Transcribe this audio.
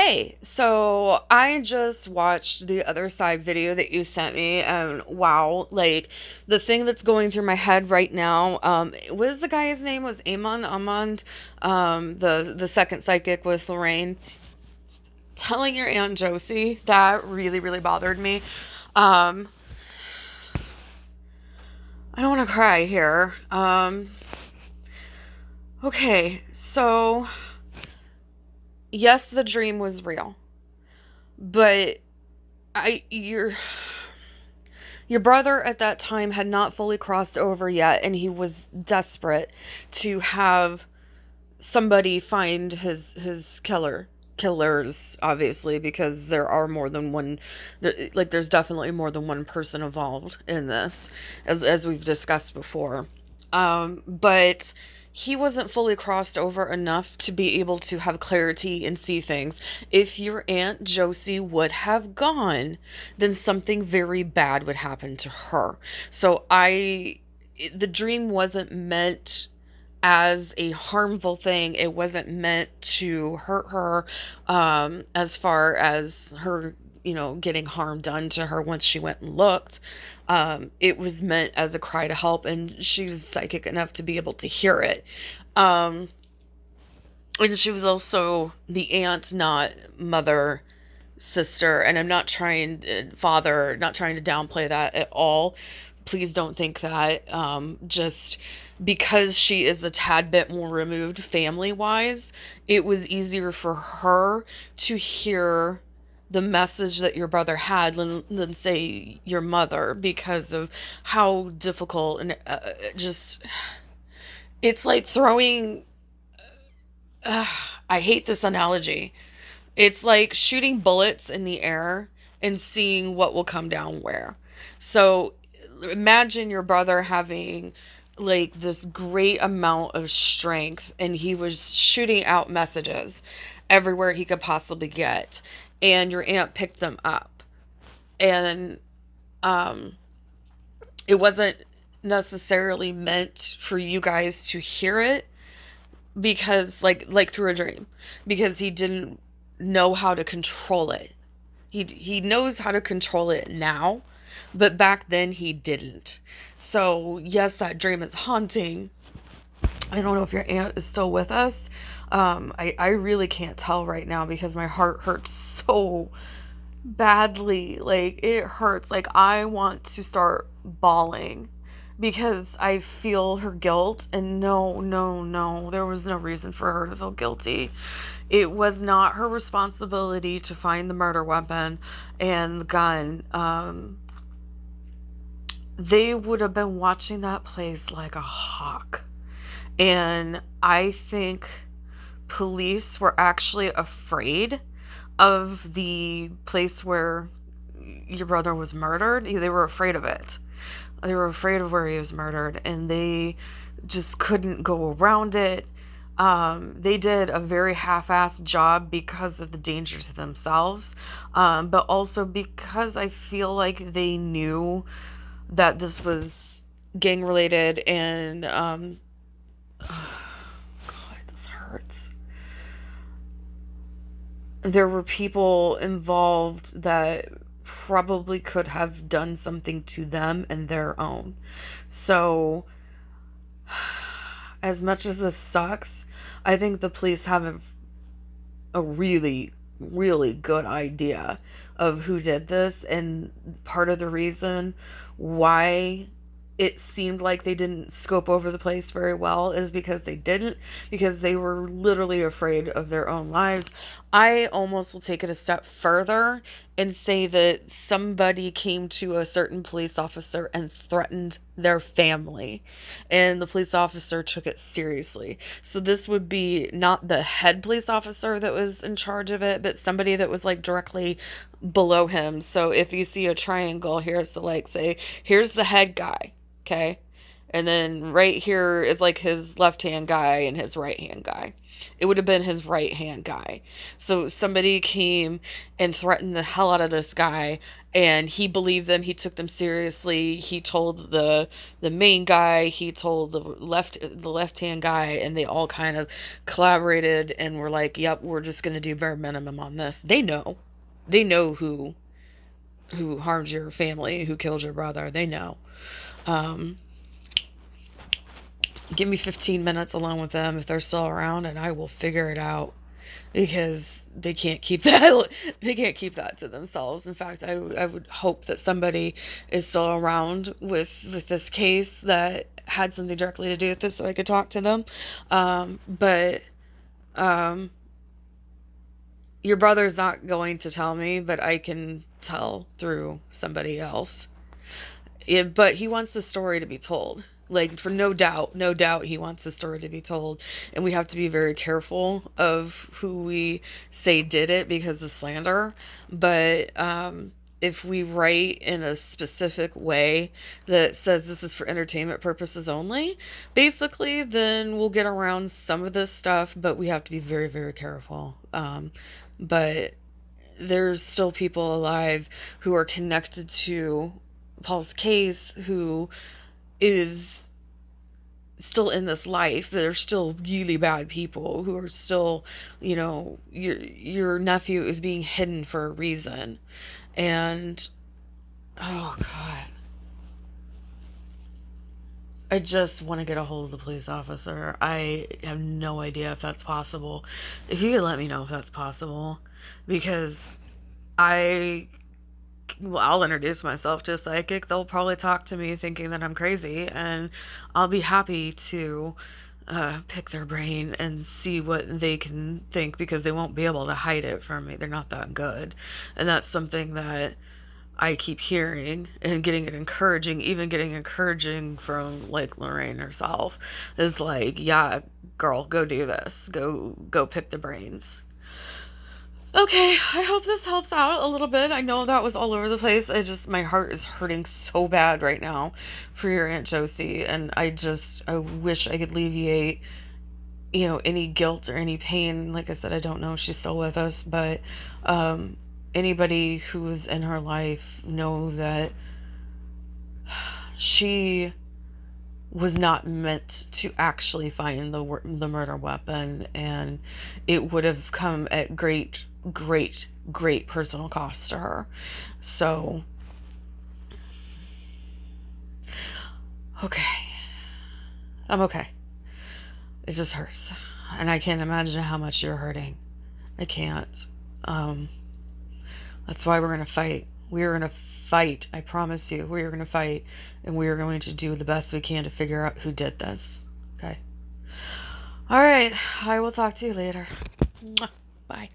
Hey, so I just watched the other side video that you sent me, and wow, like the thing that's going through my head right now, what is the guy's name? Was Amon, the second psychic with Lorraine, telling your Aunt Josie, that really, really bothered me. Um, I don't want to cry here. Okay, so yes, the dream was real, but I, your brother at that time had not fully crossed over yet, and he was desperate to have somebody find his killers, obviously, because there are more than one. Like, there's definitely more than one person involved in this, as we've discussed before. But he wasn't fully crossed over enough to be able to have clarity and see things. If your Aunt Josie would have gone, then something very bad would happen to her. So the dream wasn't meant as a harmful thing. It wasn't meant to hurt her, as far as her, getting harm done to her once she went and looked. It was meant as a cry to help, and she was psychic enough to be able to hear it. Um, and she was also the aunt, not mother, sister. And I'm not trying, father, not trying to downplay that at all. Please don't think that. Just because she is a tad bit more removed family wise, it was easier for her to hear the message that your brother had than say your mother, because of how difficult and just it's like throwing uh, I hate this analogy. It's like shooting bullets in the air and seeing what will come down where. So imagine your brother having like this great amount of strength, and he was shooting out messages everywhere he could possibly get, and your aunt picked them up. And um it wasn't necessarily meant for you guys to hear it, because like through a dream, because he didn't know how to control it. He knows how to control it now, but back then he didn't. So yes, that dream is haunting. I don't know if your aunt is still with us. I really can't tell right now because my heart hurts so badly. Like, it hurts. Like, I want to start bawling because I feel her guilt. And no, no, no, there was no reason for her to feel guilty. It was not her responsibility to find the murder weapon and the gun. They would have been watching that place like a hawk. And I think police were actually afraid of the place where your brother was murdered. They were afraid of it. They were afraid of where he was murdered, and they just couldn't go around it. They did a very half-assed job because of the danger to themselves, but also because I feel like they knew that this was gang related, and God, this hurts. There were people involved that probably could have done something to them and their own. So, as much as this sucks, I think the police have a really, really good idea of who did this, and part of the reason why it seemed like they didn't scope over the place very well is because they didn't, because they were literally afraid of their own lives. I almost will take it a step further and say that somebody came to a certain police officer and threatened their family, and the police officer took it seriously. So this would be not the head police officer that was in charge of it, but somebody that was like directly below him. So if you see a triangle here, so like say here's the head guy, okay? And then right here is like his left hand guy and his right hand guy. It would have been his right hand guy. So somebody came and threatened the hell out of this guy, and he believed them. He took them seriously. He told the main guy, he told the left hand guy, and they all kind of collaborated and were like, "Yep, we're just gonna do bare minimum on this." They know who harmed your family, who killed your brother. They know. Um, Give me 15 minutes alone with them if they're still around, and I will figure it out, because they can't keep that. They can't keep that to themselves. In fact, I would hope that somebody is still around with this case that had something directly to do with this, so I could talk to them. But um, your brother's not going to tell me, but I can tell through somebody else. But he wants the story to be told. Like, for no doubt, no doubt he wants the story to be told. And we have to be very careful of who we say did it because of slander. But if we write in a specific way that says this is for entertainment purposes only, basically, then we'll get around some of this stuff, but we have to be very, very careful. But there's still people alive who are connected to Paul's case, who is still in this life. They're still really bad people who are still, your nephew is being hidden for a reason. And oh god, I just want to get a hold of the police officer. I have no idea if that's possible. If you could let me know if that's possible, because I well, I'll introduce myself to a psychic. They'll probably talk to me thinking that I'm crazy, and I'll be happy to pick their brain and see what they can think, because they won't be able to hide it from me. They're not that good. And that's something that I keep hearing and even getting encouraging from like Lorraine herself, is like, yeah, girl, go do this. Go pick the brains. Okay, I hope this helps out a little bit. I know that was all over the place. My heart is hurting so bad right now for your Aunt Josie, and I wish I could alleviate, any guilt or any pain. Like I said, I don't know if she's still with us, but anybody who was in her life know that she was not meant to actually find the murder weapon, and it would have come at great, great, great personal cost to her. So, okay, I'm okay. It just hurts, and I can't imagine how much you're hurting. I can't. Um, that's why we're gonna fight. We're gonna fight. I promise you, we are gonna fight, and we are going to do the best we can to figure out who did this. Okay. All right. I will talk to you later. Bye.